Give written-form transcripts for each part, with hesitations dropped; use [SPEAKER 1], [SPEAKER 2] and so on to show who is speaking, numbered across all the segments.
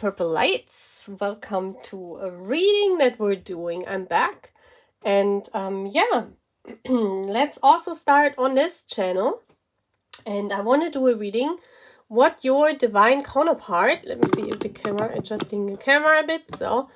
[SPEAKER 1] purple lights. Welcome to a reading that we're doing. I'm back. And yeah, let's also start on this channel. And I want to do a reading. What your divine counterpart, let me see if the camera, adjusting the camera a bit. So,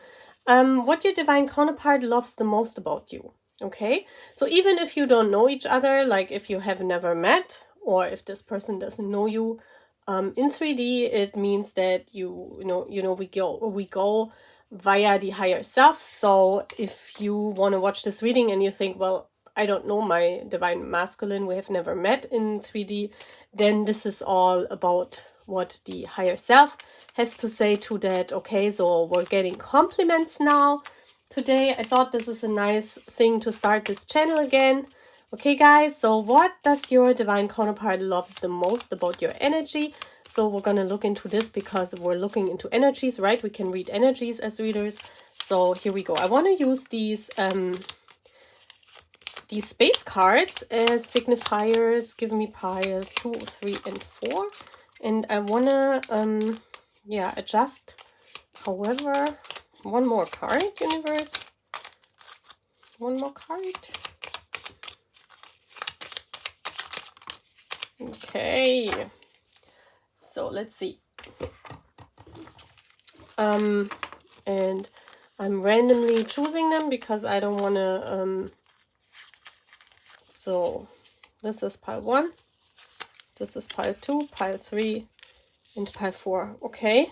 [SPEAKER 1] what your divine counterpart loves the most about you. Okay, so even if you don't know each other, like if you have never met, or if this person doesn't know you, in 3D, it means that you know we go via the higher self. So if you want to watch this reading and you think, well, I don't know my divine masculine, we have never met in 3D, then this is all about what the higher self has to say to that. Okay, so we're getting compliments now today. I thought this is a nice thing to start this channel again. Okay, guys, so what does your divine counterpart loves the most about your energy? So we're going to look into this because we're looking into energies, right? We can read energies as readers. So here we go. I want to use these space cards as signifiers. Give me pile 2, 3, and 4. And I want to, yeah, adjust. However, one more card, universe. One more card. Okay, so let's see. And I'm randomly choosing them because I don't want to, so this is pile 1, this is pile 2, pile 3, and pile 4. Okay,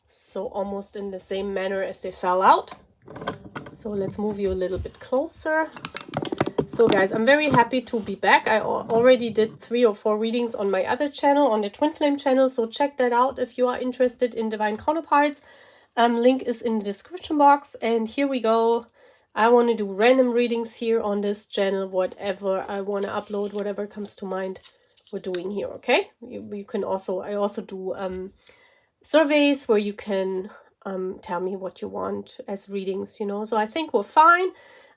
[SPEAKER 1] so almost in the same manner as they fell out. So let's move you a little bit closer. So guys, I'm very happy to be back. I already did 3 or 4 readings on my other channel, on the Twin Flame channel. So check that out if you are interested in divine counterparts. Link is in the description box. And here we go. I want to do random readings here on this channel. Whatever I want to upload, whatever comes to mind, we're doing here. Okay. You can also, I also do surveys where you can tell me what you want as readings, you know. So I think we're fine.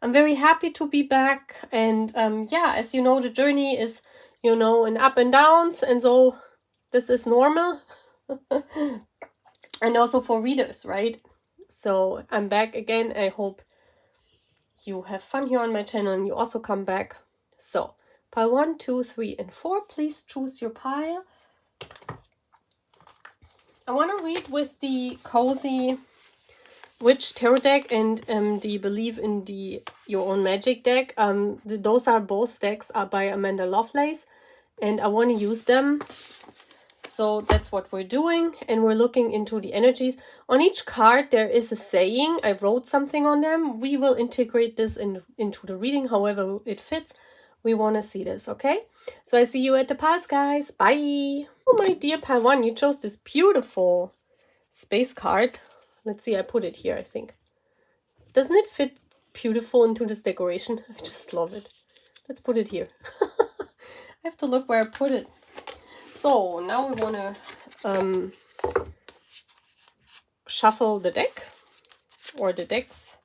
[SPEAKER 1] I'm very happy to be back, and yeah, as you know, the journey is, you know, an up and downs, and so this is normal. And also for readers, right? So I'm back again. I hope you have fun here on my channel and you also come back. So pile 1, 2, 3, and 4. Please choose your pile. I want to read with the Cozy Witch Tarot deck and the Believe in Your Own Magic deck. Those are both decks are by Amanda Lovelace, and I want to use them. So that's what we're doing, and we're looking into the energies. On each card there is a saying. I wrote something on them. We will integrate this into the reading however it fits. We want to see this, okay? So I see you at the piles, guys. Bye! Oh, my dear pile 1, you chose this beautiful space card. Let's see, I put it here, I think. Doesn't it fit beautiful into this decoration? I just love it. Let's put it here. I have to look where I put it. So now we want to shuffle the deck, or the decks.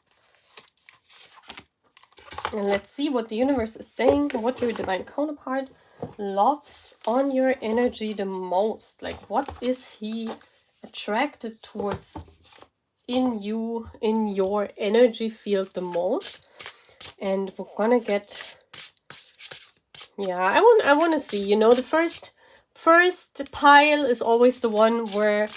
[SPEAKER 1] And let's see what the universe is saying, what your divine counterpart loves on your energy the most. Like, what is he attracted towards in you, in your energy field the most? And we're gonna get, yeah, I want to see, you know, the first pile is always the one where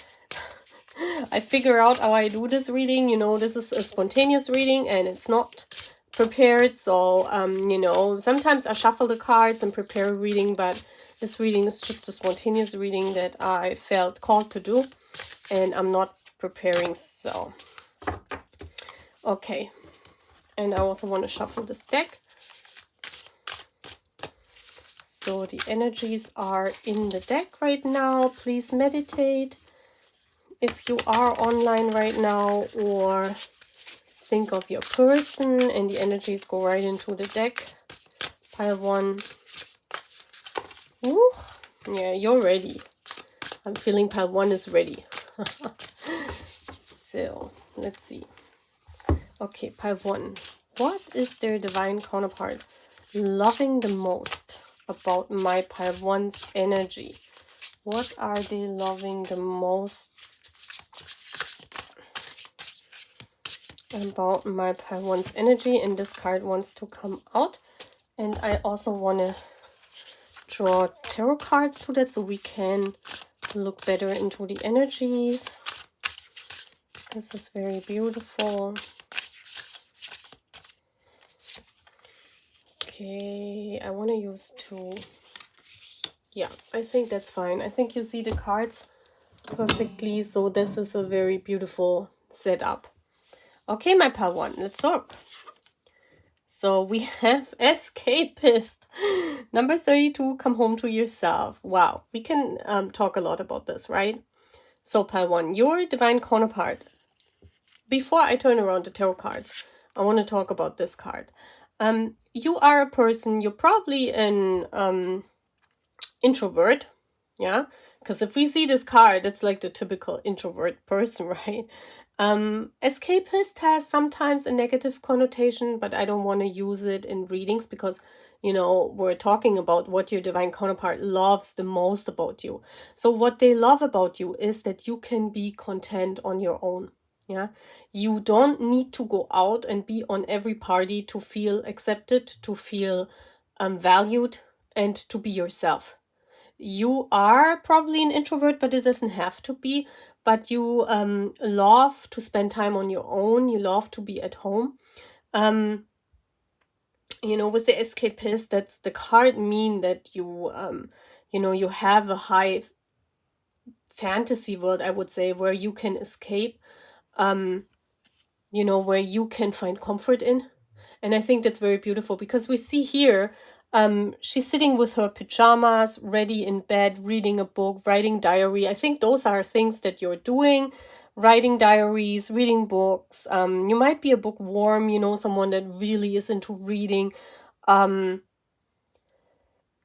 [SPEAKER 1] I figure out how I do this reading. You know, this is a spontaneous reading and it's not prepared. So you know, sometimes I shuffle the cards and prepare a reading, but this reading is just a spontaneous reading that I felt called to do, and I'm not preparing. So okay, and I also want to shuffle this deck. So the energies are in the deck right now. Please meditate if you are online right now, or think of your person, and the energies go right into the deck. Pile 1. Ooh, yeah, you're ready. I'm feeling pile 1 is ready. So let's see. Okay, pile 1. What is their divine counterpart loving the most about my pile 1's energy? What are they loving the most about my pile one's energy, and this card wants to come out. And I also want to draw tarot cards to that so we can look better into the energies. This is very beautiful. Okay, I want to use two. Yeah, I think that's fine. I think you see the cards perfectly, so this is a very beautiful setup. Okay, my pile one, let's look. So we have escapist. Number 32, come home to yourself. Wow, we can talk a lot about this, right? So pile one, your divine counterpart. Before I turn around the tarot cards, I want to talk about this card. You are a person, you're probably an introvert, yeah? Because if we see this card, it's like the typical introvert person, right? Escapist has sometimes a negative connotation, but I don't want to use it in readings because, you know, we're talking about what your divine counterpart loves the most about you. So what they love about you is that you can be content on your own. Yeah, you don't need to go out and be on every party to feel accepted, to feel valued, and to be yourself. You are probably an introvert, but it doesn't have to be. But you love to spend time on your own. You love to be at home. You know, with the escapist, that's the card mean that you, you know, you have a high fantasy world, I would say, where you can escape, you know, where you can find comfort in. And I think that's very beautiful because we see here, she's sitting with her pajamas, ready in bed, reading a book, writing diary. I think those are things that you're doing, writing diaries, reading books. You might be a bookworm, you know, someone that really is into reading.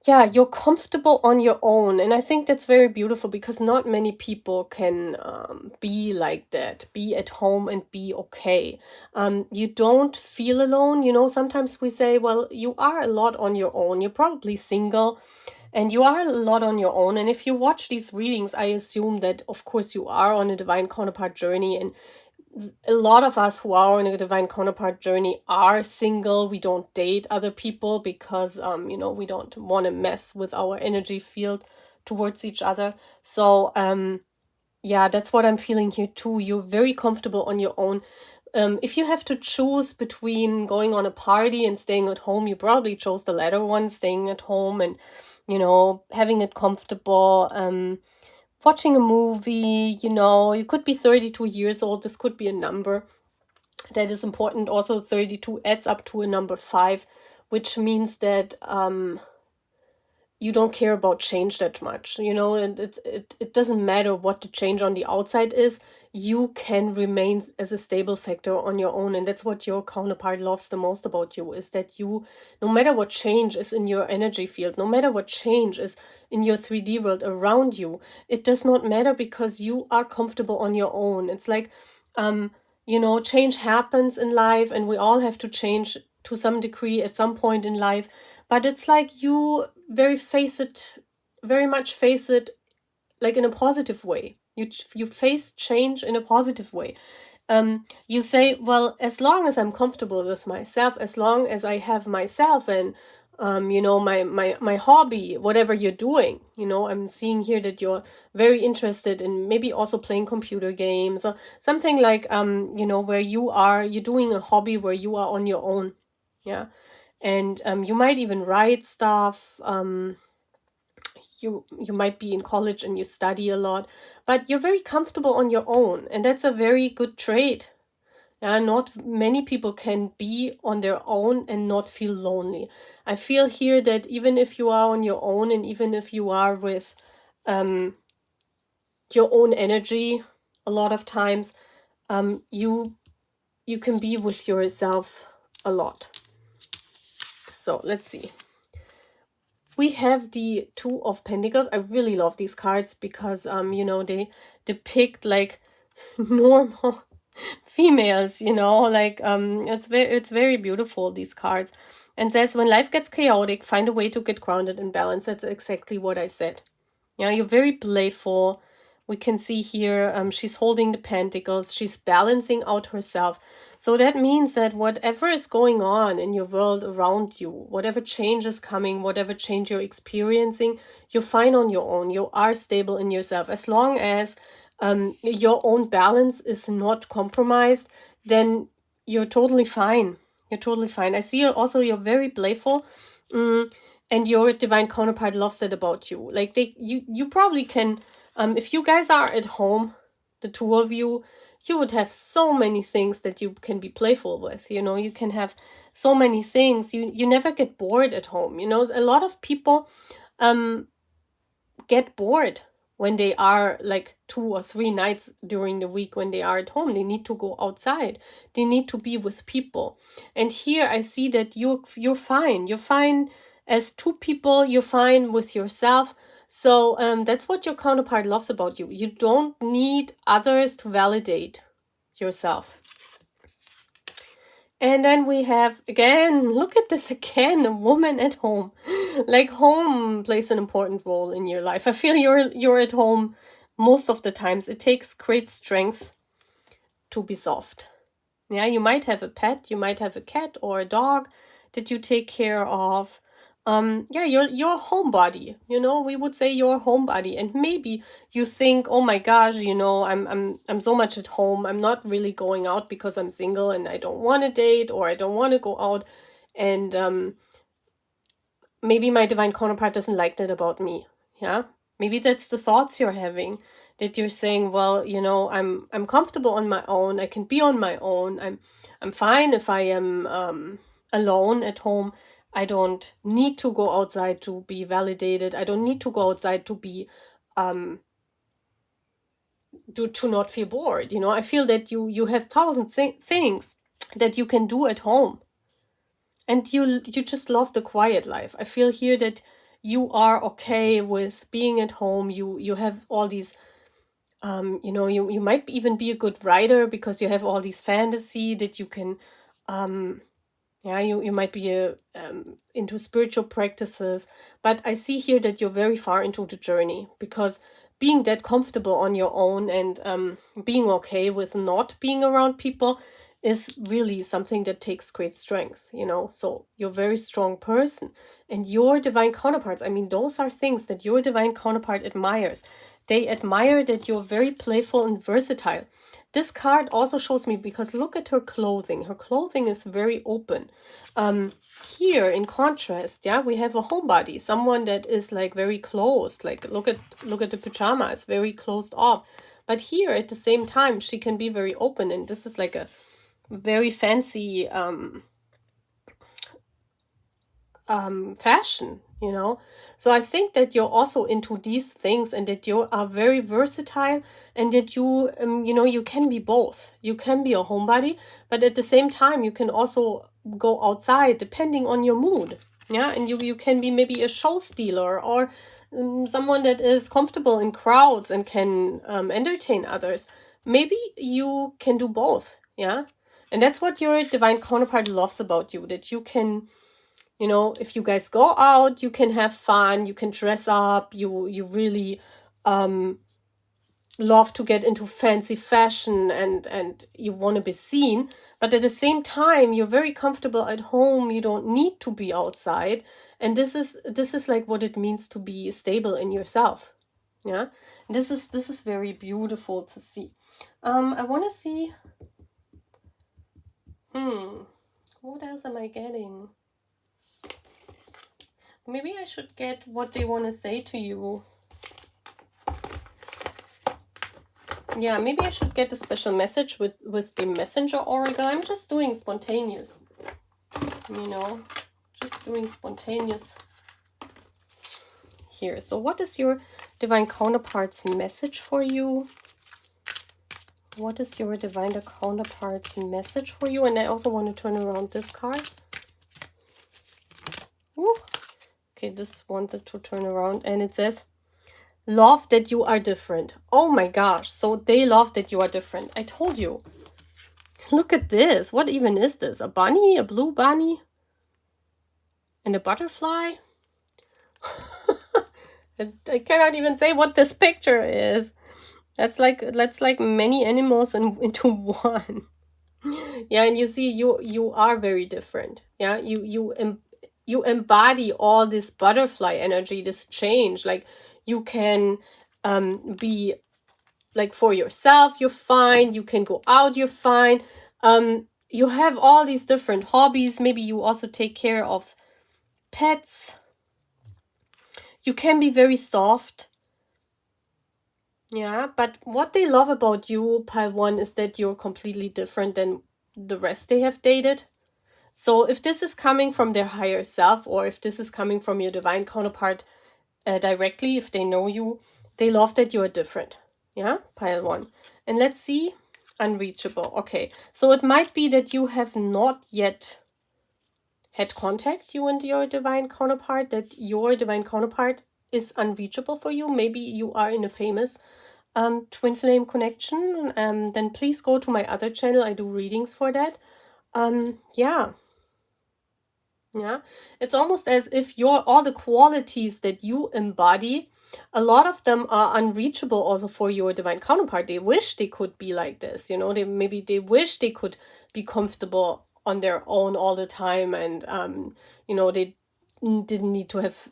[SPEAKER 1] Yeah, you're comfortable on your own. And I think that's very beautiful because not many people can be like that, be at home and be okay. You don't feel alone. You know, sometimes we say, well, you are a lot on your own. You're probably single and you are a lot on your own. And if you watch these readings, I assume that, of course, you are on a divine counterpart journey, and a lot of us who are on a divine counterpart journey are single. We don't date other people because you know, we don't want to mess with our energy field towards each other. So yeah, that's what I'm feeling here too. You're very comfortable on your own. If you have to choose between going on a party and staying at home, you probably chose the latter one, staying at home and, you know, having it comfortable. Watching a movie, you know, you could be 32 years old. This could be a number that is important. Also, 32 adds up to a number 5, which means that you don't care about change that much, you know, and it doesn't matter what the change on the outside is. You can remain as a stable factor on your own, and that's what your counterpart loves the most about you, is that you, no matter what change is in your energy field, no matter what change is in your 3D world around you, it does not matter because you are comfortable on your own. It's like, you know, change happens in life and we all have to change to some degree at some point in life, but it's like you very much face it like in a positive way. You face change in a positive way. You say, well, as long as I'm comfortable with myself, as long as I have myself and you know, my hobby, whatever you're doing, you know, I'm seeing here that you're very interested in maybe also playing computer games or something like you know, where you're doing a hobby where you are on your own. Yeah. And you might even write stuff. You might be in college and you study a lot, but you're very comfortable on your own, and that's a very good trait. Yeah, not many people can be on their own and not feel lonely. I feel here that even if you are on your own and even if you are with your own energy, a lot of times you can be with yourself a lot. So let's see. We have the Two of Pentacles. I really love these cards because you know, they depict like normal females, you know, like it's very beautiful, these cards. And says, when life gets chaotic, find a way to get grounded and balanced. That's exactly what I said. Yeah, you're very playful. We can see here she's holding the pentacles. She's balancing out herself. So that means that whatever is going on in your world around you, whatever change is coming, whatever change you're experiencing, you're fine on your own. You are stable in yourself. As long as your own balance is not compromised, then you're totally fine. You're totally fine. I see also you're very playful. And your divine counterpart loves it about you. Like you probably can, if you guys are at home, the two of you, you would have so many things that you can be playful with. You know, you can have so many things. You never get bored at home. You know, a lot of people get bored when they are like 2 or 3 nights during the week when they are at home. They need to go outside. They need to be with people. And here I see that you're fine. You're fine as 2 people. You're fine with yourself. So that's what your counterpart loves about you. You don't need others to validate yourself. And then we have, again, look at this again, a woman at home. Like home plays an important role in your life. I feel you're at home most of the times. It takes great strength to be soft. Yeah, you might have a pet, you might have a cat or a dog that you take care of. Yeah, your homebody, you know, we would say your homebody. And maybe you think, oh my gosh, you know, I'm so much at home. I'm not really going out because I'm single and I don't want to date, or I don't want to go out. And maybe my divine counterpart doesn't like that about me. Yeah, maybe that's the thoughts you're having, that you're saying, well, you know, I'm comfortable on my own. I can be on my own. I'm fine if I am alone at home. I don't need to go outside to be validated. I don't need to go outside to be to not feel bored. You know, I feel that you have thousand things that you can do at home, and you just love the quiet life. I feel here that you are okay with being at home. You have all these you know, you might even be a good writer because you have all these fantasy that you can yeah, you might be into spiritual practices. But I see here that you're very far into the journey, because being that comfortable on your own and being okay with not being around people is really something that takes great strength, you know. So you're a very strong person. And your divine counterparts, I mean, those are things that your divine counterpart admires. They admire that you're very playful and versatile. This card also shows me, because look at her clothing. Her clothing is very open. Here, in contrast, yeah, we have a homebody, someone that is like very closed. Like look at the pajamas, very closed off. But here, at the same time, she can be very open, and this is like a very fancy fashion, you know. So I think that you're also into these things, and that you are very versatile, and that you you know, you can be both. You can be a homebody, but at the same time you can also go outside depending on your mood. Yeah, and you can be maybe a show stealer, or someone that is comfortable in crowds and can entertain others. Maybe you can do both. Yeah, and that's what your divine counterpart loves about you, that you can, you know, if you guys go out, you can have fun, you can dress up, you really love to get into fancy fashion, and you want to be seen. But at the same time, you're very comfortable at home. You don't need to be outside. And this is like what it means to be stable in yourself. Yeah, this is very beautiful to see. I want to see, what else am I getting? Maybe I should get what they want to say to you. Yeah, maybe I should get a special message with the messenger oracle. I'm just doing spontaneous, you know, just doing spontaneous here. So what is your divine counterpart's message for you? What is your divine counterpart's message for you? And I also want to turn around this card. Woo. Okay, this wanted to turn around, and it says, love that you are different. Oh my gosh, so they love that you are different. I told you. Look at this. What even is this? A bunny? A blue bunny? And a butterfly? I cannot even say what this picture is. That's like many animals into one. Yeah, and you see, you are very different. Yeah, you embody all this butterfly energy, this change. Like you can be like for yourself, you're fine. You can go out, you're fine. You have all these different hobbies. Maybe you also take care of pets. You can be very soft. Yeah, but what they love about you, Pile One, is that you're completely different than the rest they have dated. So if this is coming from their higher self, or if this is coming from your divine counterpart directly, if they know you, they love that you are different. Yeah, Pile One. And let's see, unreachable. Okay, so it might be that you have not yet had contact, you and your divine counterpart, that your divine counterpart is unreachable for you. Maybe you are in a famous twin flame connection, then please go to my other channel. I do readings for that. Yeah, it's almost as if all the qualities that you embody, a lot of them are unreachable also for your divine counterpart. They wish they could be like this, they wish they could be comfortable on their own all the time, and they didn't need to have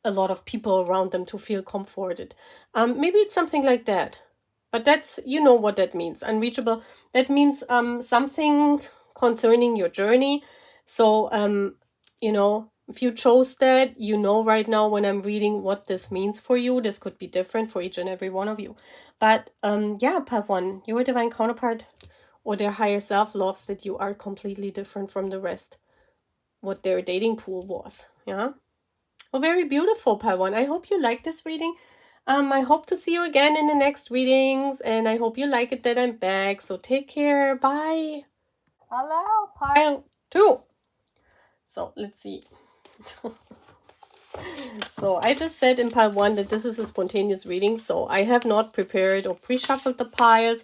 [SPEAKER 1] a lot of people around them to feel comforted. Maybe it's something like that. But that's, what that means. Unreachable, that means something concerning your journey. So, if you chose that, right now when I'm reading what this means for you, this could be different for each and every one of you. But yeah, path one, your divine counterpart or their higher self loves that you are completely different from the rest, what their dating pool was. Yeah. Well, very beautiful, Pawan. I hope you like this reading. I hope to see you again in the next readings, and I hope you like it that I'm back. So take care. Bye. Hello, pile 2. So let's see. So I just said in pile 1 that this is a spontaneous reading, so I have not prepared or pre-shuffled the piles.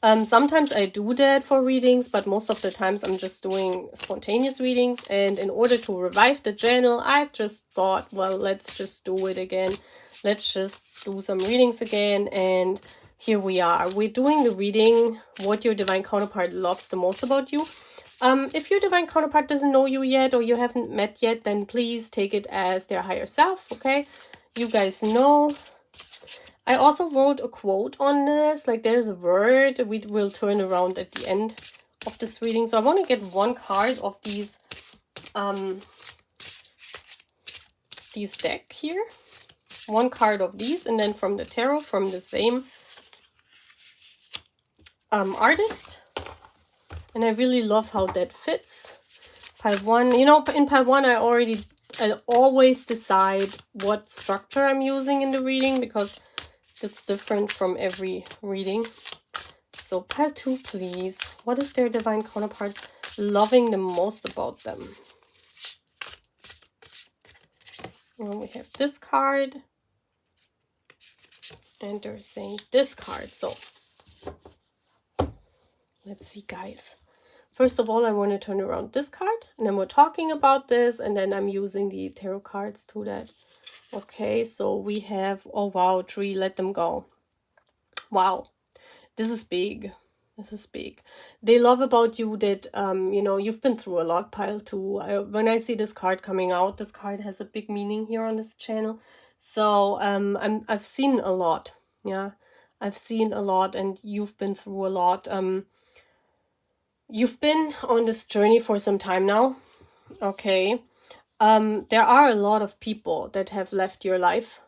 [SPEAKER 1] Sometimes I do that for readings, but most of the times I'm just doing spontaneous readings. And in order to revive the channel, I just thought, well, let's just do it again. Let's just do some readings again. And here we are. We're doing the reading, what your divine counterpart loves the most about you. If your divine counterpart doesn't know you yet or you haven't met yet, then please take it as their higher self, okay? You guys know. I also wrote a quote on this, like there's a word we will turn around at the end of this reading. So I want to get one card of these deck here. One card of these, and then from the tarot from the same artist. And I really love how that fits. Pile 1, in pile 1 I always decide what structure I'm using in the reading, because it's different from every reading. So pile 2, please. What is their divine counterpart loving the most about them? Well, we have this card. And they're saying this card. So let's see, guys. First of all, I want to turn around this card. And then we're talking about this. And then I'm using the tarot cards to that. Okay, so we have, oh wow, 3, let them go. Wow, this is big. This is big. They love about you that, you've been through a lot, pile 2. When I see this card coming out, this card has a big meaning here on this channel. So I've seen a lot. Yeah, I've seen a lot, and you've been through a lot. You've been on this journey for some time now. Okay. There are a lot of people that have left your life.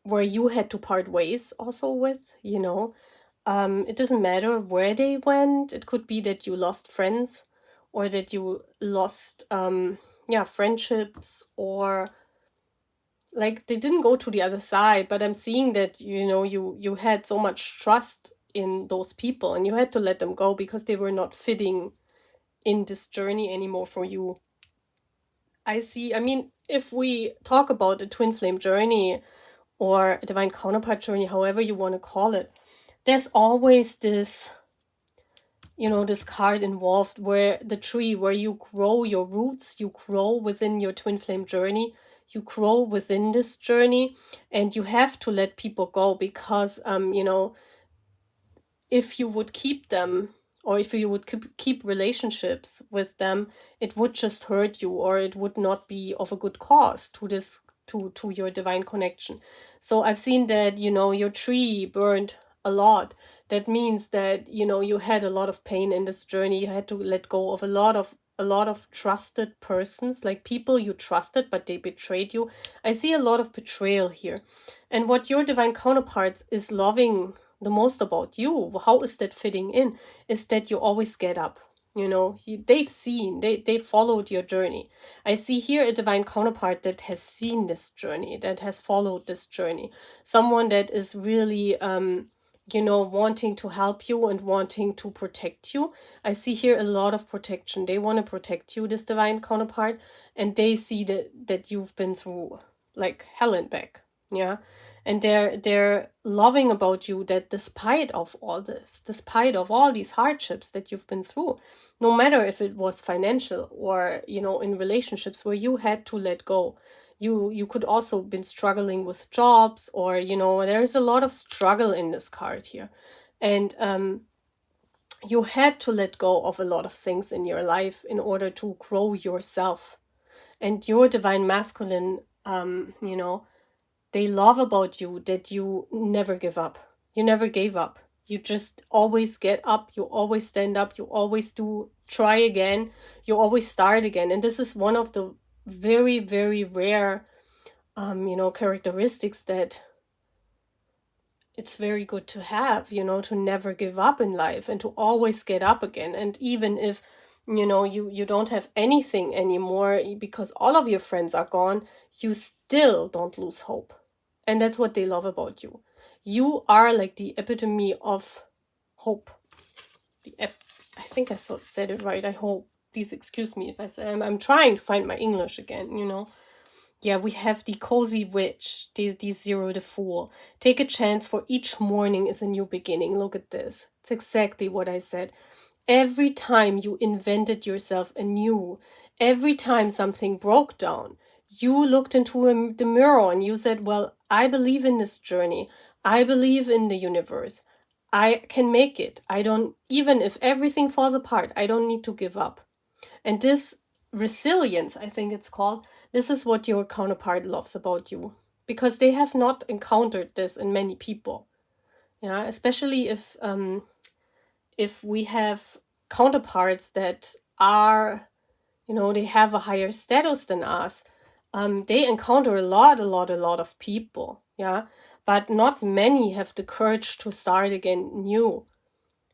[SPEAKER 1] Where you had to part ways also with, it doesn't matter where they went. It could be that you lost friends, or that you lost friendships, or like they didn't go to the other side. But I'm seeing that you had so much trust in those people, and you had to let them go because they were not fitting in this journey anymore for you. I mean, if we talk about a twin flame journey or a divine counterpart journey, however you want to call it, there's always this, this card involved, where the tree, where you grow your roots, you grow within your twin flame journey, you grow within this journey, and you have to let people go because, if you would keep them, or if you would keep relationships with them, it would just hurt you, or it would not be of a good cause to this, to your divine connection. So I've seen that, your tree burned a lot. That means that, you had a lot of pain in this journey. You had to let go of a lot of trusted persons, like people you trusted, but they betrayed you. I see a lot of betrayal here. And what your divine counterparts is loving the most about you, how is that fitting in, is that you always get up. They've seen, they followed your journey. I see here a divine counterpart that has seen this journey, that has followed this journey. Someone that is really, wanting to help you and wanting to protect you. I see here a lot of protection. They want to protect you, this divine counterpart, and they see that you've been through like hell and back. Yeah. And they're loving about you that despite of all this, despite of all these hardships that you've been through, no matter if it was financial or, in relationships where you had to let go, you could also been struggling with jobs, or, there's a lot of struggle in this card here. And you had to let go of a lot of things in your life in order to grow yourself. And your divine masculine, they love about you that you never give up. You never gave up. You just always get up. You always stand up. You always do try again. You always start again. And this is one of the very, very rare, characteristics that it's very good to have, to never give up in life and to always get up again. And even if, you don't have anything anymore because all of your friends are gone, you still don't lose hope. And that's what they love about you. You are like the epitome of hope. I think I said it right. I hope. Please excuse me if I say I'm trying to find my English again, Yeah, we have the cozy witch, the 0 to 4. Take a chance, for each morning is a new beginning. Look at this. It's exactly what I said. Every time you invented yourself anew, every time something broke down, you looked into the mirror and you said, well, I believe in this journey. I believe in the universe. I can make it. I don't, even if everything falls apart, I don't need to give up. And this resilience, I think it's called, this is what your counterpart loves about you, because they have not encountered this in many people. Yeah, especially if we have counterparts that are, they have a higher status than us, they encounter a lot of people. Yeah, but not many have the courage to start again new.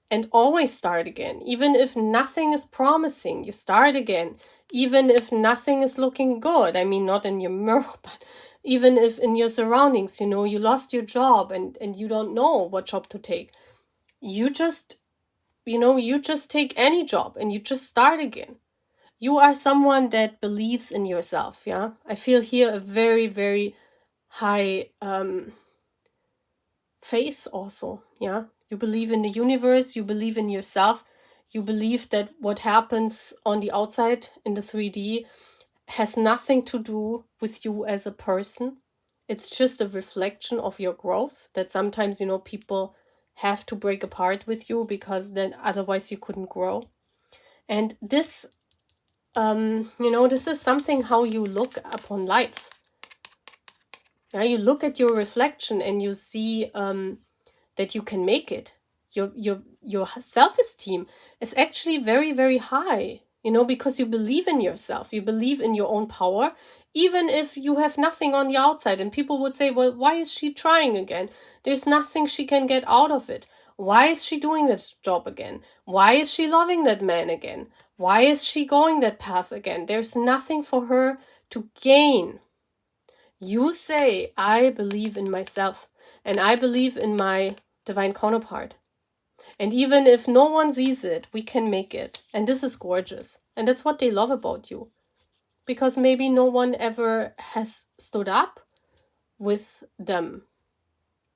[SPEAKER 1] And always start again. Even if nothing is promising, you start again. Even if nothing is looking good. I mean, not in your mirror, but even if in your surroundings, you lost your job and you don't know what job to take. You just, you just take any job and you just start again. You are someone that believes in yourself, yeah? I feel here a very, very high faith also, yeah? You believe in the universe, you believe in yourself, you believe that what happens on the outside in the 3D has nothing to do with you as a person. It's just a reflection of your growth, that sometimes, people have to break apart with you because then otherwise you couldn't grow. And this, this is something how you look upon life. Yeah, you look at your reflection and you see that you can make it. Your self-esteem is actually very, very high, because you believe in yourself, you believe in your own power, even if you have nothing on the outside. And people would say, well, why is she trying again? There's nothing she can get out of it. Why is she doing that job again? Why is she loving that man again? Why is she going that path again? There's nothing for her to gain. You say, I believe in myself and I believe in my divine counterpart. And even if no one sees it, we can make it. And this is gorgeous. And that's what they love about you. Because maybe no one ever has stood up with them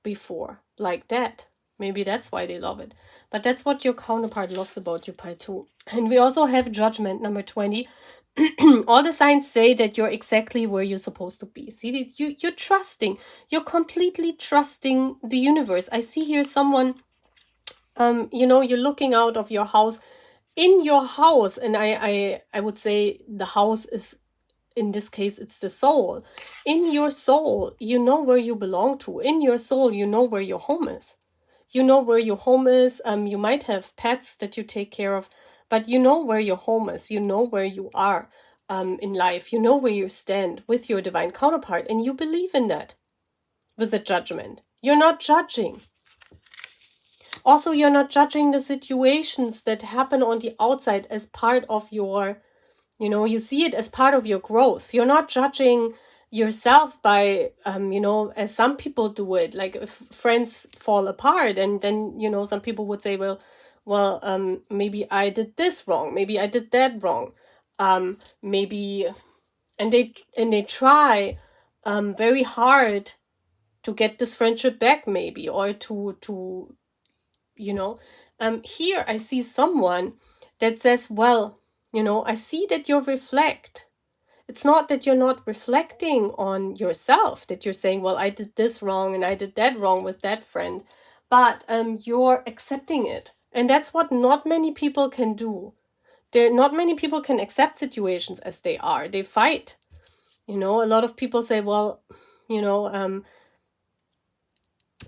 [SPEAKER 1] before like that. Maybe that's why they love it. But that's what your counterpart loves about you, pile 2. And we also have judgment, number 20. All the signs say that you're exactly where you're supposed to be. See, you're trusting. You're completely trusting the universe. I see here someone, you know, you're looking out of your house. In your house, and I would say the house is, in this case, it's the soul. In your soul, you know where you belong to. In your soul, you know where your home is. You know where your home is. You might have pets that you take care of, but you know where your home is. You know where you are in life. You know where you stand with your divine counterpart, and you believe in that with the judgment. You're not judging. Also, you're not judging the situations that happen on the outside as part of your, you know, you see it as part of your growth. You're not judging yourself by, you know, as some people do it. Like if friends fall apart, and then, you know, some people would say, well, maybe I did this wrong. Maybe I did that wrong. Maybe, and they try very hard to get this friendship back, maybe, or to you know. Here I see someone that says, well, you know, I see that you reflect. It's not that you're not reflecting on yourself, that you're saying, well, I did this wrong and I did that wrong with that friend, but you're accepting it. And that's what not many people can do. Not many people can accept situations as they are. They fight. You know, a lot of people say, well, you know,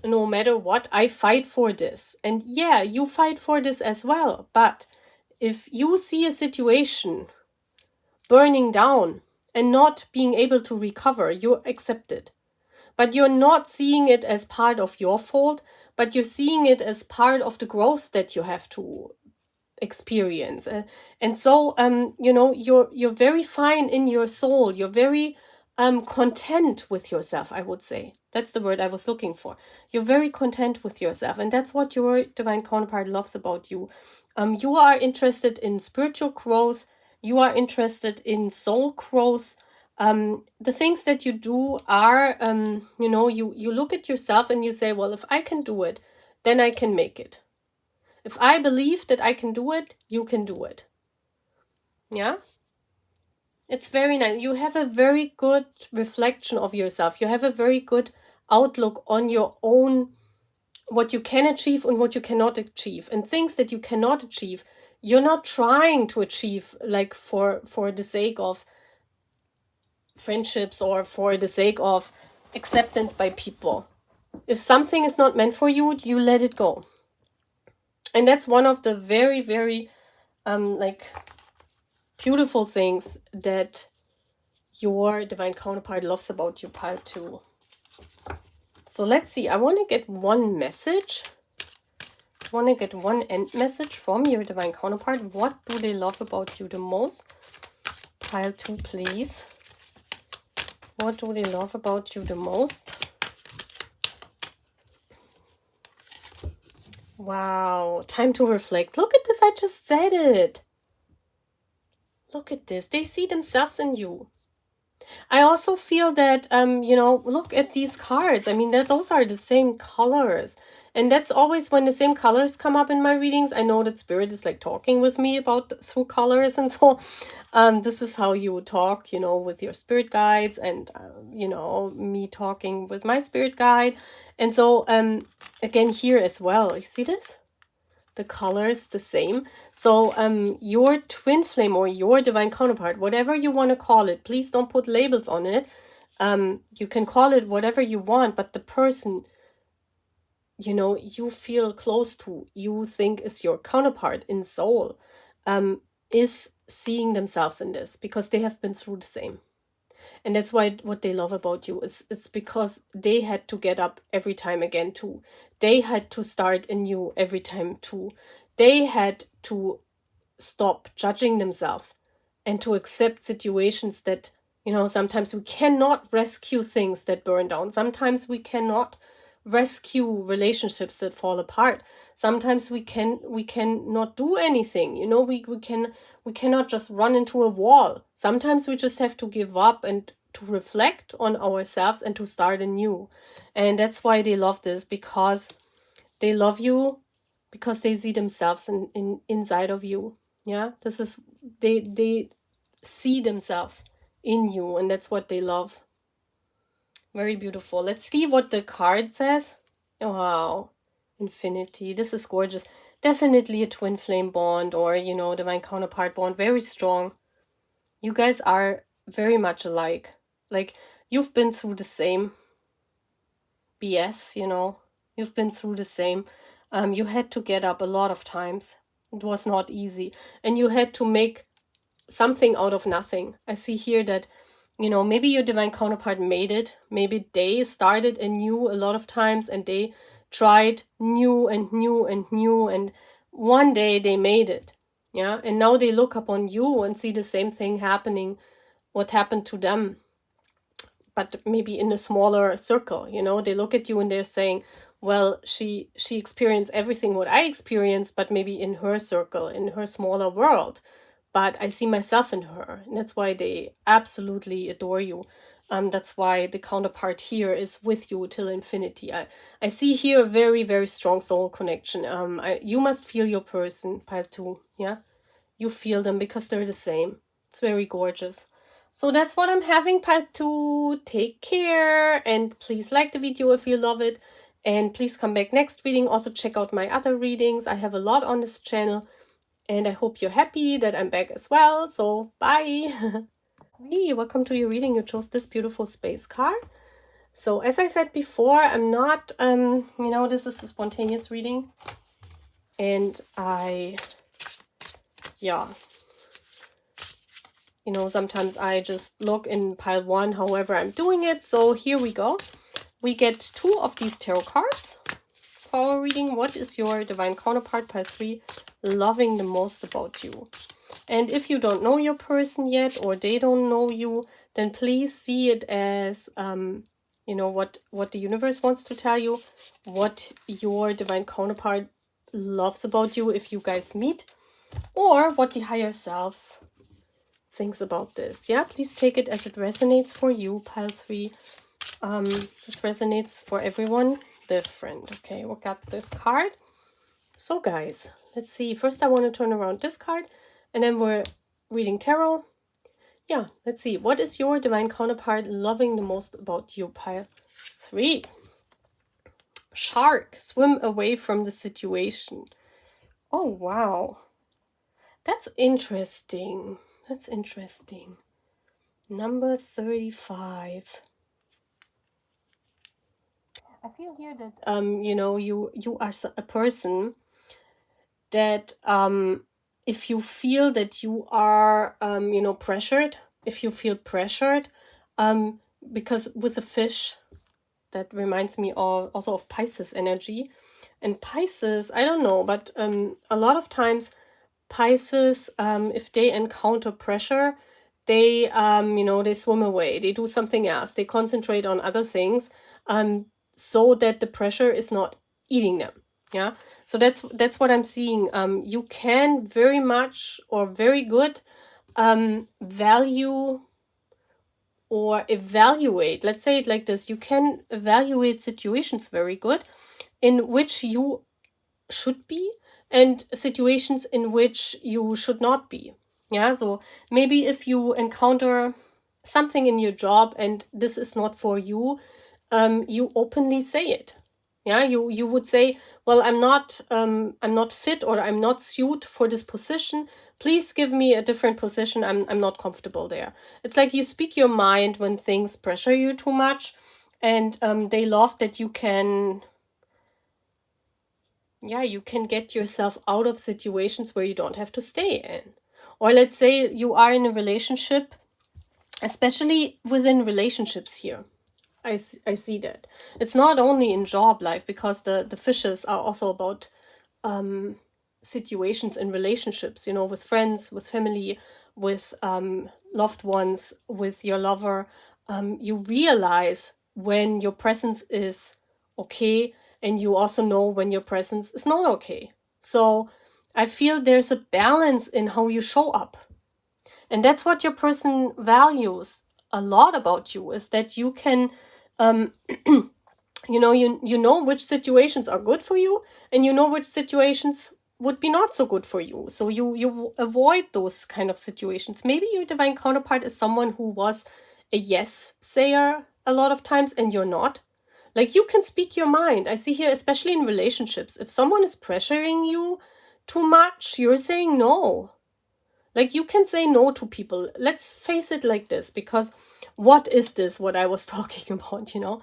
[SPEAKER 1] no matter what, I fight for this. And yeah, you fight for this as well. But if you see a situation burning down and not being able to recover, you accept it. But you're not seeing it as part of your fault, but you're seeing it as part of the growth that you have to experience. And so, you know, you're very fine in your soul. You're very content with yourself, I would say. That's the word I was looking for. You're very content with yourself, and that's what your divine counterpart loves about you. You are interested in spiritual growth. You are interested in soul growth. The things that you do are, you know, you look at yourself and you say, well, if I can do it, then I can make it. If I believe that I can do it, you can do it. Yeah? It's very nice. You have a very good reflection of yourself. You have a very good outlook on your own, what you can achieve and what you cannot achieve. And things that you cannot achieve, you're not trying to achieve like for the sake of friendships or for the sake of acceptance by people. If something is not meant for you, you let it go. And that's one of the very, very like beautiful things that your divine counterpart loves about you, pile 2. So let's see. I want to get one message. I want to get one end message from your divine counterpart. What do they love about you the most? Pile 2, please. What do they love about you the most? Wow. Time to reflect. Look at this. I just said it. Look at this. They see themselves in you. I also feel that, you know, look at these cards. I mean, those are the same colors. And that's always when the same colors come up in my readings. I know that Spirit is like talking with me about through colors and so. This is how you talk, you know, with your spirit guides, and, you know, me talking with my spirit guide. And so, again, here as well. You see this? The colors the same. So your twin flame or your divine counterpart, whatever you want to call it, please don't put labels on it. You can call it whatever you want, but the person, you know, you feel close to, you think is your counterpart in soul, is seeing themselves in this because they have been through the same. And that's why what they love about you is it's because they had to get up every time again too. They had to start anew every time too. They had to stop judging themselves and to accept situations that, you know, sometimes we cannot rescue things that burn down. Sometimes we cannot rescue relationships that fall apart. Sometimes we cannot do anything. You know, we cannot just run into a wall. Sometimes we just have to give up and to reflect on ourselves and to start anew. And that's why they love this, because they love you because they see themselves inside of you. Yeah, this is, they see themselves in you, and that's what they love. Very beautiful. Let's see what the card says. Wow, infinity. This is gorgeous. Definitely a twin flame bond, or divine counterpart bond. Very strong. You guys are very much alike. Like, you've been through the same BS, you've been through the same. You had to get up a lot of times. It was not easy, and you had to make something out of nothing. I see here that maybe your divine counterpart made it. Maybe they started anew a lot of times, and they tried new and new and new, and one day they made it. Yeah, and now they look upon you and see the same thing happening, what happened to them, but maybe in a smaller circle. They look at you and they're saying, well, she experienced everything what I experienced, but maybe in her circle, in her smaller world. But I see myself in her, and that's why they absolutely adore you. That's why the counterpart here is with you till infinity. I see here a very, very strong soul connection. You must feel your person, pile 2. Yeah, you feel them because they're the same. It's very gorgeous. So that's what I'm having, pile 2. Take care, and please like the video if you love it. And please come back next reading. Also check out my other readings. I have a lot on this channel. And I hope you're happy that I'm back as well. So, bye! Hey, welcome to your reading. You chose this beautiful space card. So, as I said before, I'm not, this is a spontaneous reading. And sometimes I just look in pile 1, however I'm doing it. So, here we go. We get 2 of these tarot cards. For our reading, what is your divine counterpart, pile 3, loving the most about you? And if you don't know your person yet, or they don't know you, then please see it as what the universe wants to tell you, what your divine counterpart loves about you if you guys meet, or what the higher self thinks about this. Yeah, please take it as it resonates for you, pile 3. This resonates for everyone different. Okay, we got this card. So guys, let's see. First I want to turn around this card, and then we're reading tarot. Yeah, let's see. What is your divine counterpart loving the most about you, pile 3? Shark, swim away from the situation. Oh, wow. That's interesting. That's interesting. Number 35. I feel here that you are a person that if you feel that you are pressured, if you feel pressured, because with the fish, that reminds me also of Pisces energy. And Pisces, I don't know, but a lot of times Pisces, if they encounter pressure, they they swim away, they do something else, they concentrate on other things, so that the pressure is not eating them. Yeah, so that's what I'm seeing. You can very much or very good value or evaluate, let's say it like this, you can evaluate situations very good in which you should be, and situations in which you should not be. Yeah, so maybe if you encounter something in your job and this is not for you, you openly say it. Yeah, you would say, well, I'm not fit, or I'm not suited for this position. Please give me a different position. I'm not comfortable there. It's like you speak your mind when things pressure you too much, and they love that you can get yourself out of situations where you don't have to stay in. Or let's say you are in a relationship, especially within relationships here. I see that. It's not only in job life, because the fishes are also about situations in relationships, with friends, with family, with loved ones, with your lover. You realize when your presence is okay, and you also know when your presence is not okay. So I feel there's a balance in how you show up. And that's what your person values a lot about you, is that you can you know, you know which situations are good for you, and you know which situations would be not so good for you. So you avoid those kind of situations. Maybe your divine counterpart is someone who was a yes sayer a lot of times, and you're not. Like, you can speak your mind. I see here, especially in relationships, if someone is pressuring you too much, you're saying no. Like, you can say no to people. Let's face it like this, because what is this, what I was talking about, you know?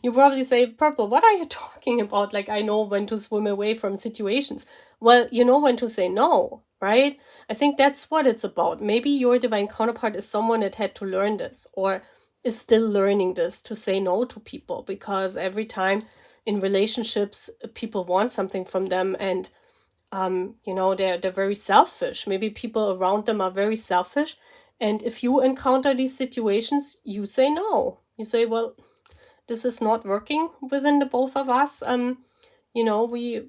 [SPEAKER 1] You probably say, Purple, what are you talking about? Like, I know when to swim away from situations. Well, you know when to say no, right? I think that's what it's about. Maybe your divine counterpart is someone that had to learn this, or is still learning this, to say no to people, because every time in relationships people want something from them, and you know, they're very selfish. Maybe people around them are very selfish, and if you encounter these situations, you say no. You say, well, this is not working within the both of us. You know, we're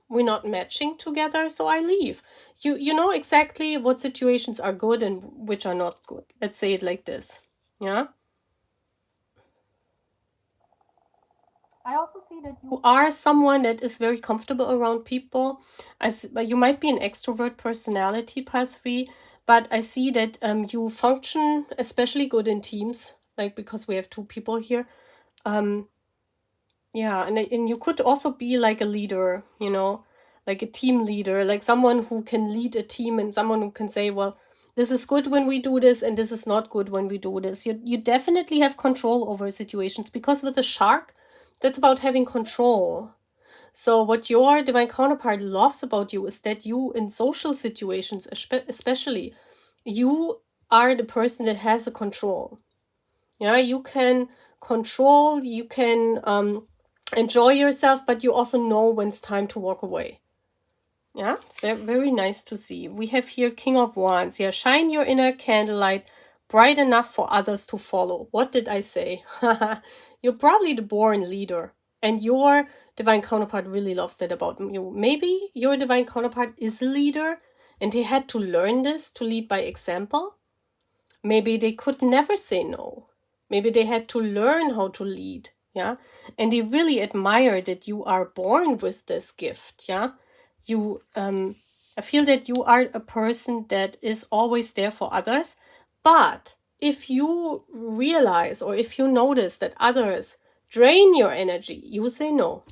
[SPEAKER 1] not matching together, so I leave. You know exactly what situations are good and which are not good. Let's say it like this. Yeah. I also see that you are someone that is very comfortable around people. But you might be an extrovert personality, pile 3, but I see that you function especially good in teams, like, because we have 2 people here. Um, yeah, and you could also be like a leader, you know, like a team leader, like someone who can lead a team, and someone who can say, well, this is good when we do this, and this is not good when we do this. You definitely have control over situations, because with a shark, that's about having control. So what your divine counterpart loves about you is that you, in social situations especially, you are the person that has a control. Yeah, you can control, you can enjoy yourself, but you also know when it's time to walk away. Yeah, it's very, very nice to see. We have here King of Wands. Yeah, shine your inner candlelight bright enough for others to follow. What did I say? You're probably the born leader, and your divine counterpart really loves that about you. Maybe your divine counterpart is a leader, and they had to learn this to lead by example. Maybe they could never say no. Maybe they had to learn how to lead. Yeah. And they really admire that you are born with this gift. Yeah. You, I feel that you are a person that is always there for others. But if you realize, or if you notice that others drain your energy, you say no.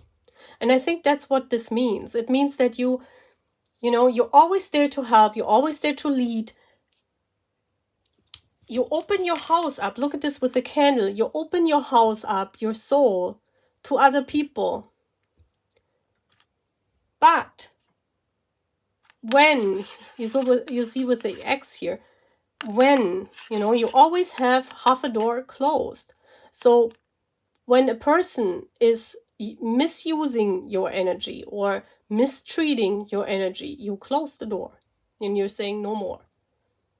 [SPEAKER 1] And I think that's what this means. It means that you know, you're always there to help, you're always there to lead. You open your house up. Look at this with the candle. You open your house up, your soul, to other people. But when you see with the X here, when, you know, you always have half a door closed. So when a person is misusing your energy or mistreating your energy, you close the door and you're saying no more.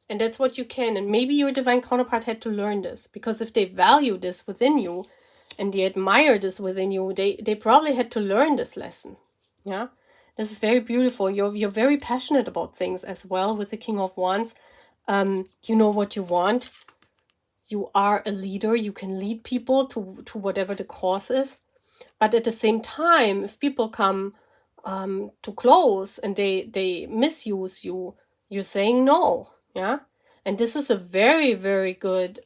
[SPEAKER 1] And that's what you can. And maybe your divine counterpart had to learn this, because if they value this within you and they admire this within you, they probably had to learn this lesson. Yeah. This is very beautiful. You're very passionate about things as well with the King of Wands. You know what you want. You are a leader. You can lead people to whatever the cause is. But at the same time, if people come too close and they misuse you, you're saying no. Yeah. And this is a very, very good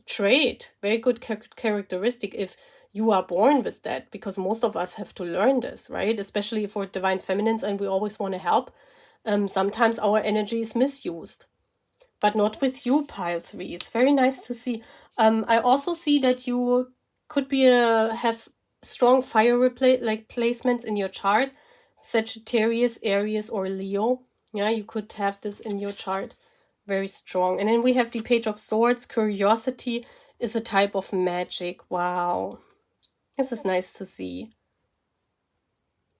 [SPEAKER 1] trait, very good characteristic if you are born with that, because most of us have to learn this, right? Especially for divine feminines, and we always want to help. Sometimes our energy is misused, but not with you, pile 3. It's very nice to see. I also see that you could be have strong fire placements in your chart. Sagittarius, Aries, or Leo. Yeah, you could have this in your chart. Very strong. And then we have the Page of Swords. Curiosity is a type of magic. Wow. This is nice to see.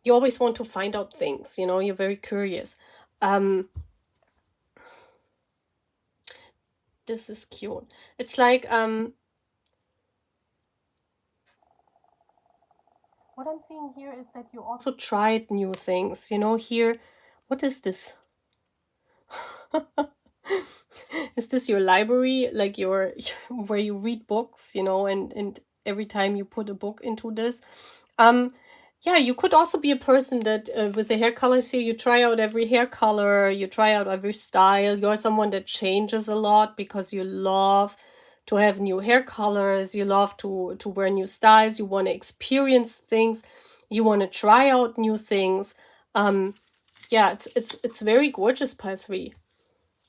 [SPEAKER 1] You always want to find out things, you know, you're very curious. This is cute. It's like, what I'm seeing here is that you also tried new things, you know, here. What is this? Is this your library, like your where you read books, you know, and every time you put a book into this. Yeah, you could also be a person that with the hair colors here, you try out every hair color, you try out every style. You're someone that changes a lot because you love to have new hair colors, you love to wear new styles, you want to experience things, you want to try out new things. Yeah, it's very gorgeous, pile 3.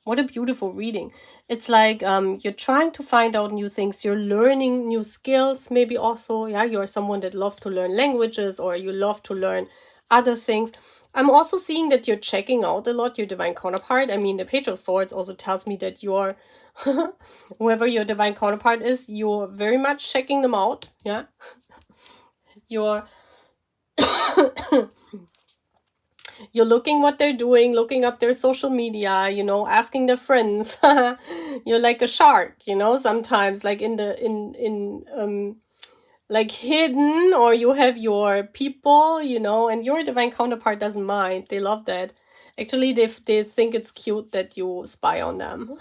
[SPEAKER 1] What a beautiful reading. It's like you're trying to find out new things. You're learning new skills. Maybe also, yeah, you're someone that loves to learn languages, or you love to learn other things. I'm also seeing that you're checking out a lot your divine counterpart. I mean, the Page of Swords also tells me that you're, whoever your divine counterpart is, you're very much checking them out. Yeah. You're you're looking what they're doing, looking up their social media, you know, asking their friends. You're like a shark, you know, sometimes like like hidden, or you have your people, you know, and your divine counterpart doesn't mind. They love that. Actually, they think it's cute that you spy on them.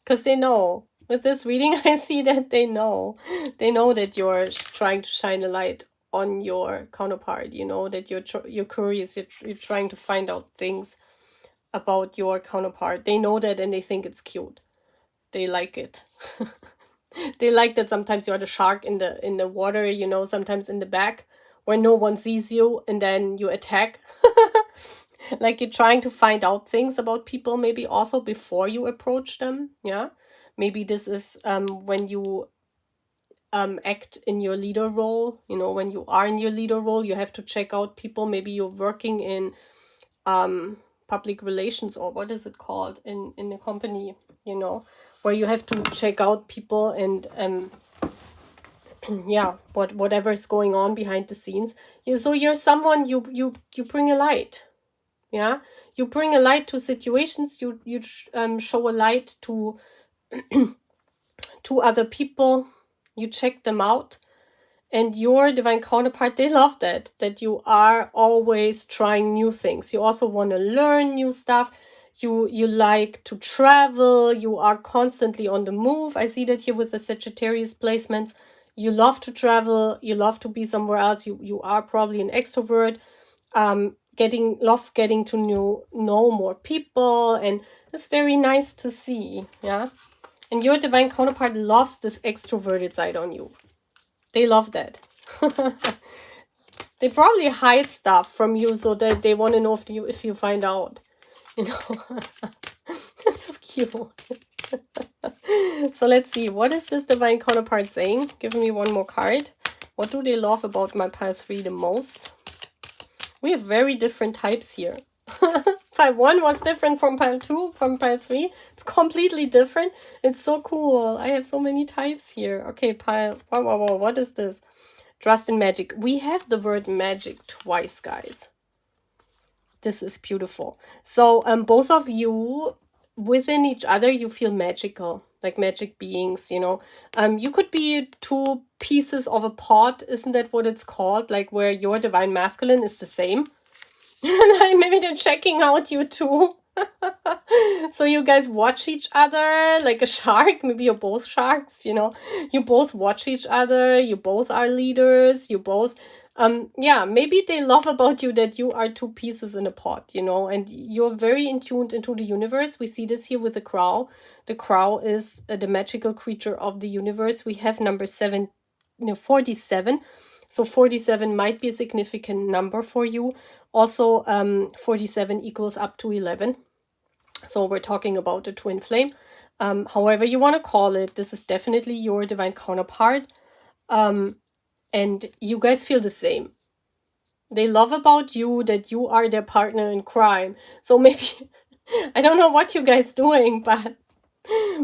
[SPEAKER 1] Because they know. With this reading, I see that they know. They know that you're trying to shine a light on your counterpart, you know, that you're curious, you're trying to find out things about your counterpart. They know that, and they think it's cute. They like it. They like that sometimes you're the shark in the water, you know, sometimes in the back where no one sees you, and then you attack. Like you're trying to find out things about people, maybe also before you approach them. Yeah, maybe this is when you act in your leader role. You know, when you are in your leader role, you have to check out people. Maybe you're working in public relations, or what is it called in the company, you know, where you have to check out people and yeah, whatever is going on behind the scenes. So you're someone, you bring a light. Yeah, you bring a light to situations. You show a light to to other people. You check them out. And your divine counterpart, they love that you are always trying new things. You also want to learn new stuff. You like to travel. You are constantly on the move. I see that here with the Sagittarius placements. You love to travel. You love to be somewhere else. You are probably an extrovert. Love getting to know more people, and it's very nice to see. Yeah, and your divine counterpart loves this extroverted side on you. They love that. They probably hide stuff from you so that they want to know if you find out. You know, that's so cute. So let's see, what is this divine counterpart saying? Give me one more card. What do they love about my pile 3 the most? We have very different types here. Pile 1 was different from pile 2, from pile 3. It's completely different. It's so cool. I have so many types here. Okay, pile... Wow, what is this? Trust in magic. We have the word magic twice, guys. This is beautiful. So both of you, within each other, you feel magical, like magic beings, you know. You could be 2 pieces of a pot. Isn't that what it's called? Like where your divine masculine is the same. Maybe they're checking out you too. So you guys watch each other like a shark. Maybe you're both sharks, you know. You both watch each other. You both are leaders. You both, yeah, maybe they love about you that you are 2 pieces in a pot, you know, and you're very in tuned into the universe. We see this here with the crow. The crow is the magical creature of the universe. We have number 47. So 47 might be a significant number for you. Also, 47 equals up to 11. So we're talking about the twin flame. However you want to call it, this is definitely your divine counterpart. And you guys feel the same. They love about you that you are their partner in crime. So maybe, I don't know what you guys doing, but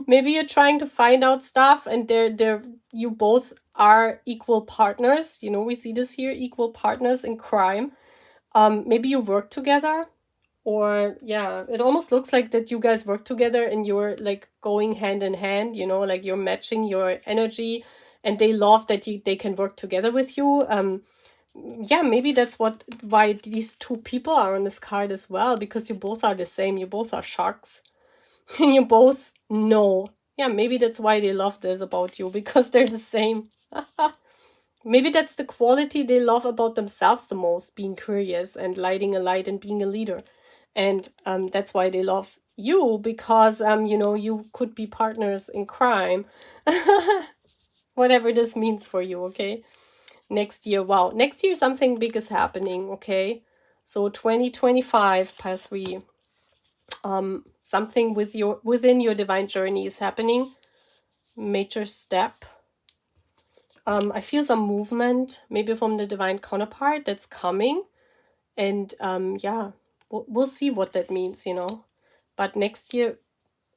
[SPEAKER 1] maybe you're trying to find out stuff, and you both are equal partners. You know, we see this here, equal partners in crime. Maybe you work together, or yeah, it almost looks like that you guys work together and you're like going hand in hand, you know, like you're matching your energy, and they love that they can work together with you. Yeah, maybe that's why these 2 people are on this card as well, because you both are the same. You both are sharks. You both know. Yeah, maybe that's why they love this about you, because they're the same. Maybe that's the quality they love about themselves the most, being curious and lighting a light and being a leader. And that's why they love you, because, you know, you could be partners in crime. Whatever this means for you, okay? Next year, wow. Next year, something big is happening, okay? So 2025, pile 3. Something within your divine journey is happening. Major step. I feel some movement, maybe from the divine counterpart that's coming. And yeah, we'll see what that means, you know. But next year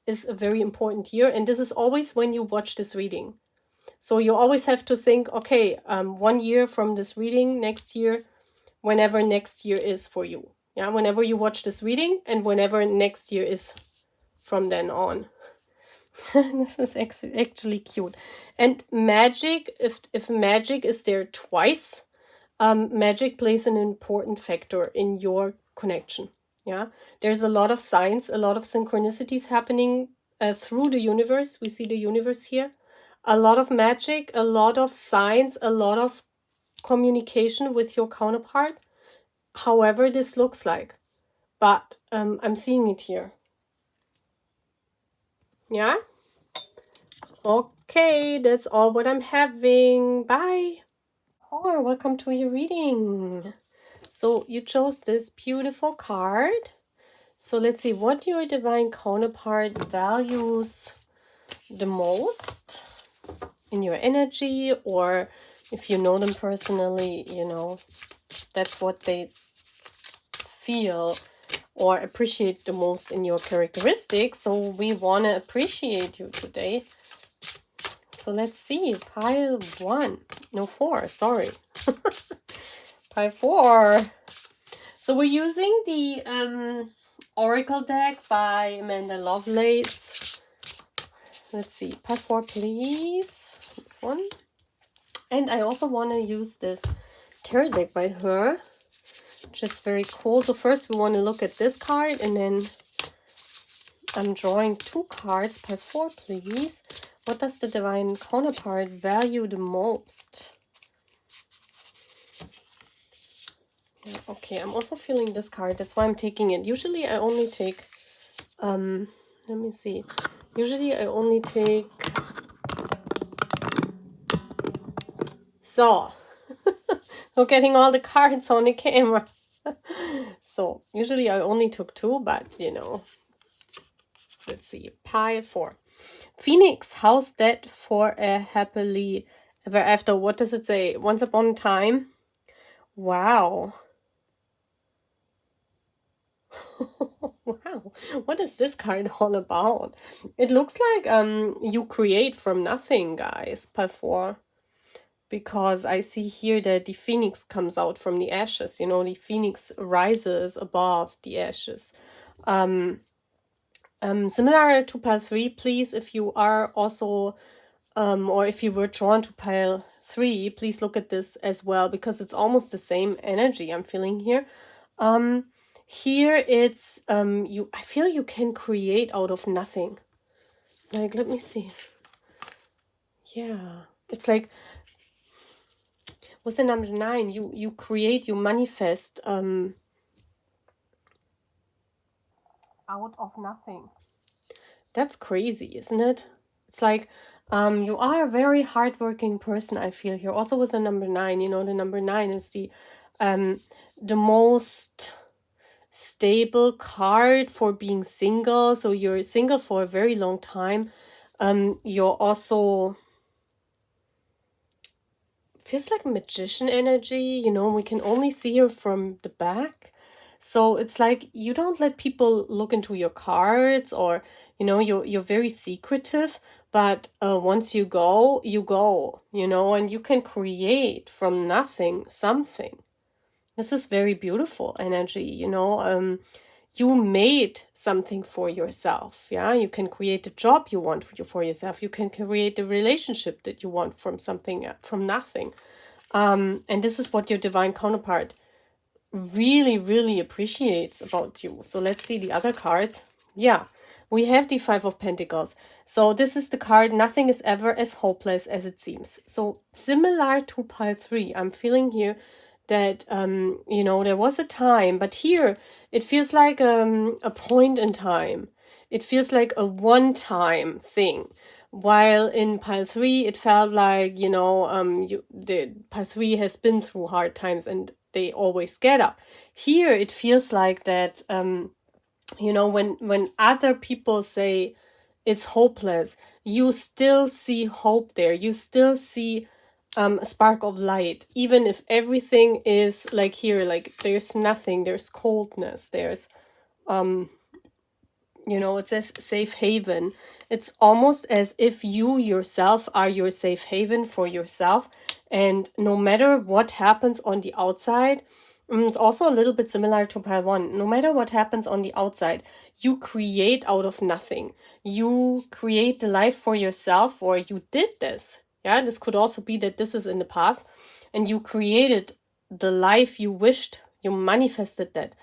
[SPEAKER 1] is a very important year. And this is always when you watch this reading. So you always have to think, okay, 1 year from this reading, next year, whenever next year is for you. Yeah, whenever you watch this reading and whenever next year is from then on. This is actually cute. And magic, if magic is there twice, magic plays an important factor in your connection. Yeah, there's a lot of signs, a lot of synchronicities happening through the universe. We see the universe here. A lot of magic, a lot of signs, a lot of communication with your counterpart, however this looks like. But I'm seeing it here. Yeah? Okay, that's all what I'm having. Bye. Oh, welcome to your reading. So you chose this beautiful card. So let's see what your divine counterpart values the most in your energy, or if you know them personally, you know, that's what they feel or appreciate the most in your characteristics. So we want to appreciate you today. So let's see, pile 1, no 4, sorry. Pile 4. So we're using the Oracle deck by Amanda Lovelace. Let's see, pile 4 please, this one. And I also want to use this tarot deck by her, which is very cool. So first we want to look at this card, and then I'm drawing 2 cards. Pile 4 please. What does the divine counterpart value the most? Yeah, okay, I'm also feeling this card. That's why I'm taking it. Usually I only take, let me see. Usually I only take, so, we're getting all the cards on the camera. So, usually I only took 2, but, you know, let's see. Pile 4. Phoenix, how's that for a happily ever after? What does it say? Once upon a time? Wow. Wow. What is this card all about? It looks like you create from nothing, guys. Pile 4. Because I see here that the phoenix comes out from the ashes. You know, the phoenix rises above the ashes. Similar to pile 3, please, if you are also, or if you were drawn to pile 3, please look at this as well, because it's almost the same energy I'm feeling here. Here it's, I feel you can create out of nothing. Like, let me see. Yeah, it's like, with the number 9, you create, you manifest out of nothing. That's crazy, isn't it? It's like you are a very hardworking person, I feel here. Also with the number 9, you know, the number 9 is the most stable card for being single. So you're single for a very long time. You're also, feels like magician energy, you know, we can only see her from the back. So it's like you don't let people look into your cards, or, you know, you're very secretive, but once you go, you know, and you can create from nothing something. This is very beautiful energy, you know. You made something for yourself. Yeah, you can create the job you want for yourself. You can create the relationship that you want from something, from nothing. And this is what your divine counterpart really, really appreciates about you. So let's see the other cards. Yeah, we have the Five of Pentacles. So this is the card, nothing is ever as hopeless as it seems. So similar to pile 3, I'm feeling here that, you know, there was a time, but here it feels like a point in time. It feels like a one-time thing. While in pile 3, it felt like, you know, the pile 3 has been through hard times and they always get up. Here it feels like that, you know, when other people say it's hopeless, you still see hope there. You still see a spark of light, even if everything is like here, like there's nothing, there's coldness, there's you know, it says safe haven. It's almost as if you yourself are your safe haven for yourself, and no matter what happens on the outside, it's also a little bit similar to pile 1. No matter what happens on the outside, you create out of nothing. You create the life for yourself, or you did this. Yeah, this could also be that this is in the past, and you created the life you wished, you manifested that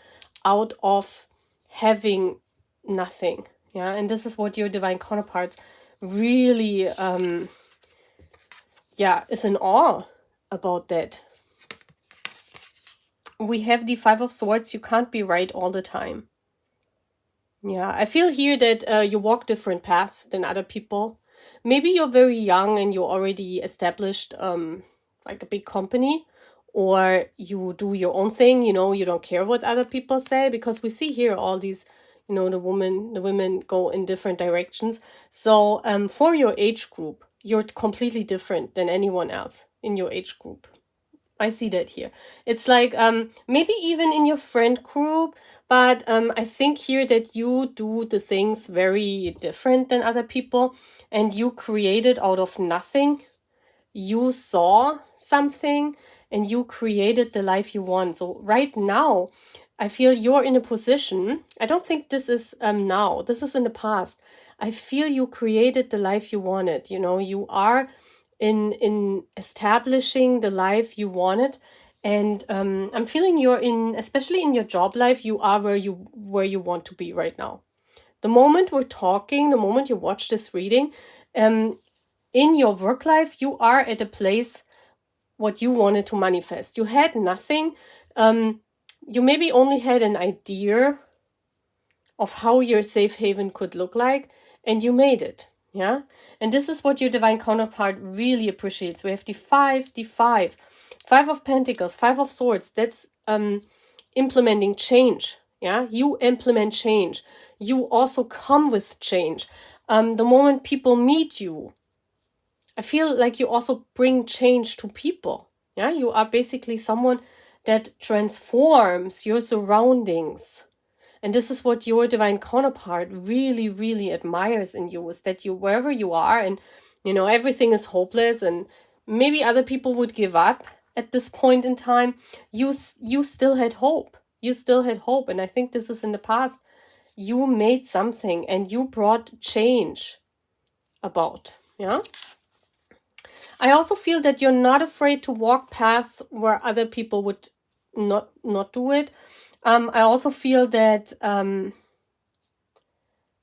[SPEAKER 1] out of having nothing. Yeah, and this is what your divine counterparts really yeah, is in awe about that. We have the Five of Swords. You can't be right all the time. Yeah, I feel here that you walk different paths than other people. Maybe you're very young and you're already established like a big company, or you do your own thing, you know, you don't care what other people say, because we see here all these, you know, the women go in different directions. So for your age group, you're completely different than anyone else in your age group. I see that here. It's like maybe even in your friend group, but I think here that you do the things very different than other people, and you created out of nothing. You saw something and you created the life you want. So right now, I feel you're in a position. I don't think this is now. This is in the past. I feel you created the life you wanted. You know, you are in establishing the life you wanted, and I'm feeling you're in, especially in your job life, you are where you want to be right now. The moment we're talking, the moment you watch this reading, in your work life, you are at a place what you wanted to manifest. You had nothing. You maybe only had an idea of how your safe haven could look like, and you made it. Yeah, and this is what your divine counterpart really appreciates. We have the five of pentacles, Five of Swords. That's implementing change. Yeah, you implement change. You also come with change. The moment people meet you, I feel like you also bring change to people. Yeah, you are basically someone that transforms your surroundings. And this is what your divine counterpart really, really admires in you, is that you, wherever you are, and you know, everything is hopeless and maybe other people would give up at this point in time, you still had hope. You still had hope. And I think this is in the past. You made something and you brought change about. Yeah. I also feel that you're not afraid to walk paths where other people would not do it. I also feel that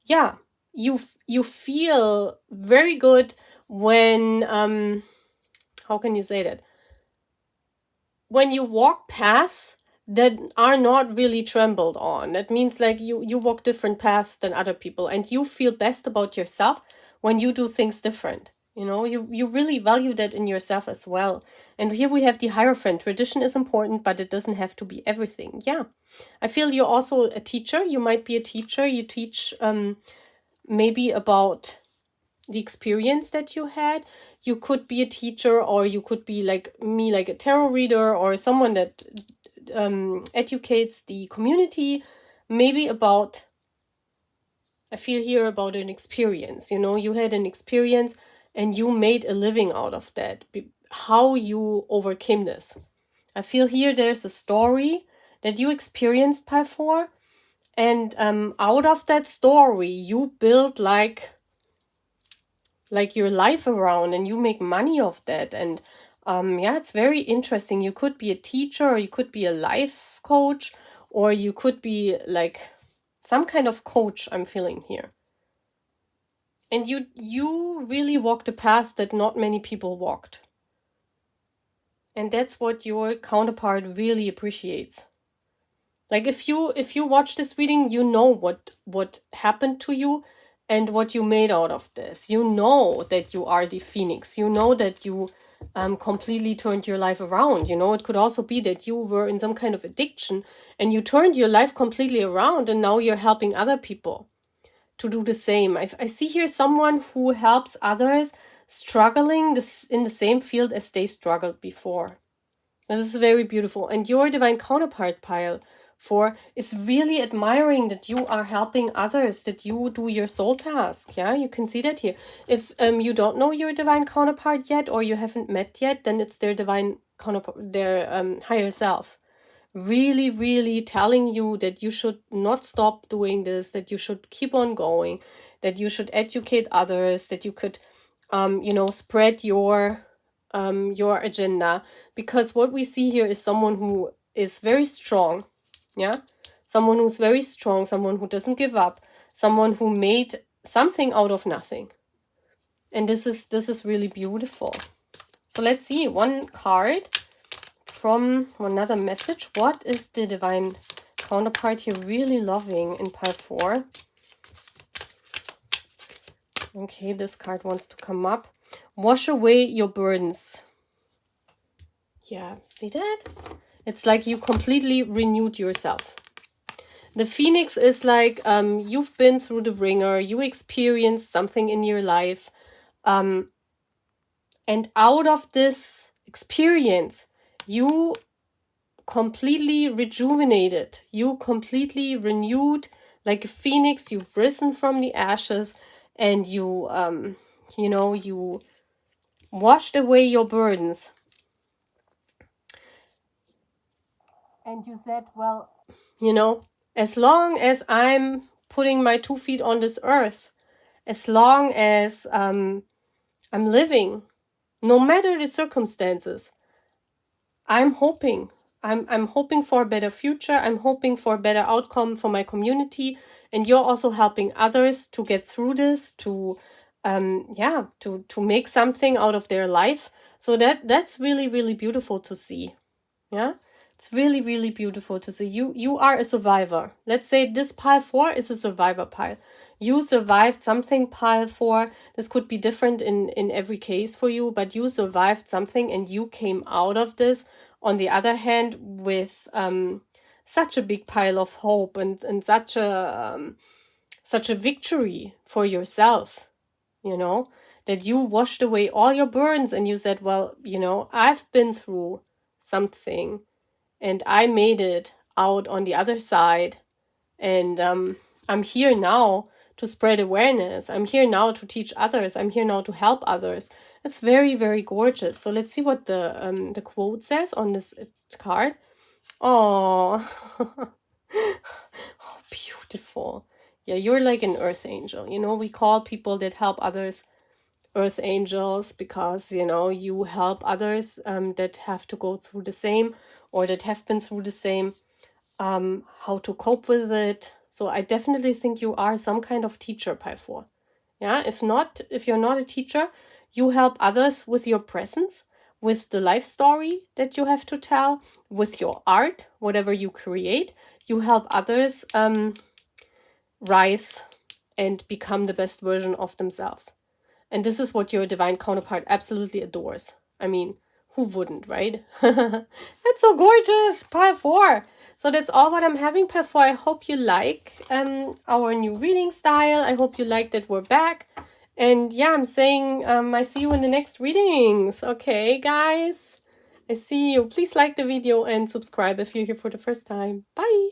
[SPEAKER 1] yeah, you feel very good when how can you say that? When you walk paths that are not really trampled on. That means like you walk different paths than other people, and you feel best about yourself when you do things different. You know, you really value that in yourself as well. And here we have the Hierophant. Tradition is important, but it doesn't have to be everything. Yeah. I feel you're also a teacher. You might be a teacher. You teach maybe about the experience that you had. You could be a teacher, or you could be like me, like a tarot reader, or someone that educates the community, maybe about, I feel here about an experience. You know, you had an experience and you made a living out of that. How you overcame this. I feel here there's a story that you experienced before, and out of that story you build like your life around, and you make money of that. And yeah, it's very interesting. You could be a teacher, or you could be a life coach, or you could be like some kind of coach, I'm feeling here. And you really walked a path that not many people walked. And that's what your counterpart really appreciates. Like if you watch this reading, you know what happened to you and what you made out of this. You know that you are the phoenix. You know that you completely turned your life around. You know, it could also be that you were in some kind of addiction and you turned your life completely around, and now you're helping other people to do the same. I see here someone who helps others struggling in the same field as they struggled before. This is very beautiful. And your divine counterpart pile 4 is really admiring that you are helping others, that you do your soul task. Yeah, you can see that here. If you don't know your divine counterpart yet, or you haven't met yet, then it's their divine counterpart, their higher self. Really, really telling you that you should not stop doing this, that you should keep on going, that you should educate others, that you could, spread your agenda. Because what we see here is someone who is very strong. Yeah, someone who's very strong, someone who doesn't give up, someone who made something out of nothing. And this is really beautiful. So let's see one card from another message. What is the divine counterpart here really loving in pile 4? Okay, this card wants to come up. Wash away your burdens. Yeah, see that? It's like you completely renewed yourself. The phoenix is like you've been through the ringer, you experienced something in your life, and out of this experience, you completely rejuvenated, you completely renewed like a phoenix. You've risen from the ashes, and you you washed away your burdens. And you said, well, as long as I'm putting my 2 feet on this earth, as long as I'm living, no matter the circumstances, I'm hoping. I'm hoping for a better future. I'm hoping for a better outcome for my community. And you're also helping others to get through this, to make something out of their life. So that's really, really beautiful to see. Yeah, it's really, really beautiful to see. You are a survivor. Let's say this pile 4 is a survivor pile. You survived something, pile 4. This could be different in every case for you, but you survived something and you came out of this, on the other hand, with such a big pile of hope and such a victory for yourself, that you washed away all your burdens and you said, well, I've been through something and I made it out on the other side, and I'm here now to spread awareness. I'm here now to teach others. I'm here now to help others. It's very, very gorgeous. So let's see what the quote says on this card. Oh, oh, beautiful. Yeah, you're like an earth angel. We call people that help others earth angels because, you help others that have to go through the same, or that have been through the same, how to cope with it. So I definitely think you are some kind of teacher, pile 4. Yeah, if you're not a teacher, you help others with your presence, with the life story that you have to tell, with your art, whatever you create. You help others rise and become the best version of themselves. And this is what your divine counterpart absolutely adores. I mean, who wouldn't, right? That's so gorgeous, pile 4. So that's all what I'm having, pile 4. I hope you like our new reading style. I hope you like that we're back. And yeah, I'm saying I see you in the next readings. Okay, guys? I see you. Please like the video and subscribe if you're here for the first time. Bye!